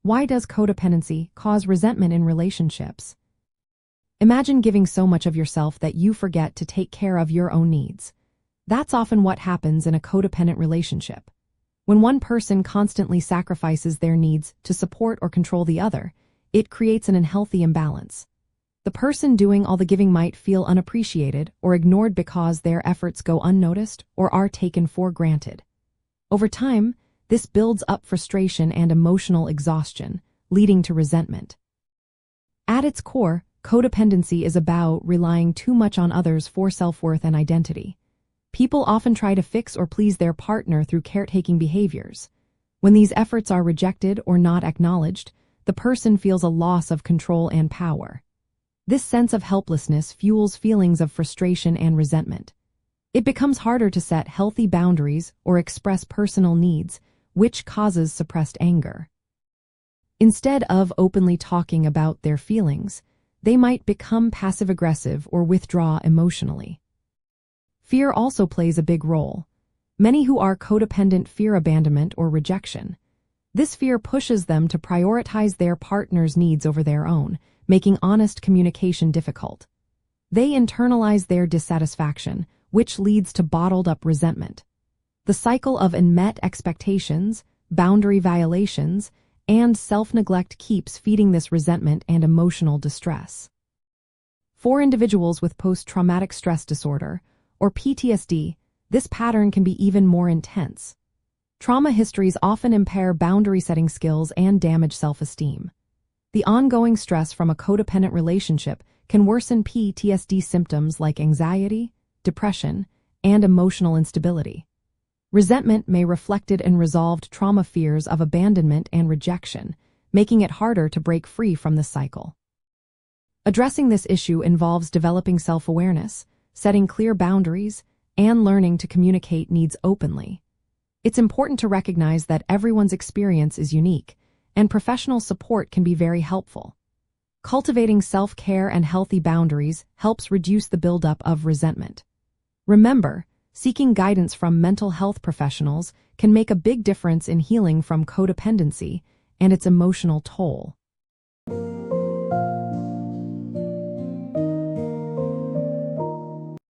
Why does codependency cause resentment in relationships? Imagine giving so much of yourself that you forget to take care of your own needs. That's often what happens in a codependent relationship. When one person constantly sacrifices their needs to support or control the other, it creates an unhealthy imbalance. The person doing all the giving might feel unappreciated or ignored because their efforts go unnoticed or are taken for granted. Over time, this builds up frustration and emotional exhaustion, leading to resentment. At its core, codependency is about relying too much on others for self-worth and identity. People often try to fix or please their partner through caretaking behaviors. When these efforts are rejected or not acknowledged, the person feels a loss of control and power. This sense of helplessness fuels feelings of frustration and resentment. It becomes harder to set healthy boundaries or express personal needs, which causes suppressed anger. Instead of openly talking about their feelings, they might become passive-aggressive or withdraw emotionally. Fear also plays a big role. Many who are codependent fear abandonment or rejection. This fear pushes them to prioritize their partner's needs over their own, making honest communication difficult. They internalize their dissatisfaction, which leads to bottled-up resentment. The cycle of unmet expectations, boundary violations, and self-neglect keeps feeding this resentment and emotional distress. For individuals with post-traumatic stress disorder, or PTSD, this pattern can be even more intense. Trauma histories often impair boundary-setting skills and damage self-esteem. The ongoing stress from a codependent relationship can worsen PTSD symptoms like anxiety, depression, and emotional instability. Resentment may reflect unresolved trauma fears of abandonment and rejection, making it harder to break free from this cycle. Addressing this issue involves developing self-awareness, setting clear boundaries, and learning to communicate needs openly. It's important to recognize that everyone's experience is unique, and professional support can be very helpful. Cultivating self-care and healthy boundaries helps reduce the buildup of resentment. Remember, seeking guidance from mental health professionals can make a big difference in healing from codependency and its emotional toll.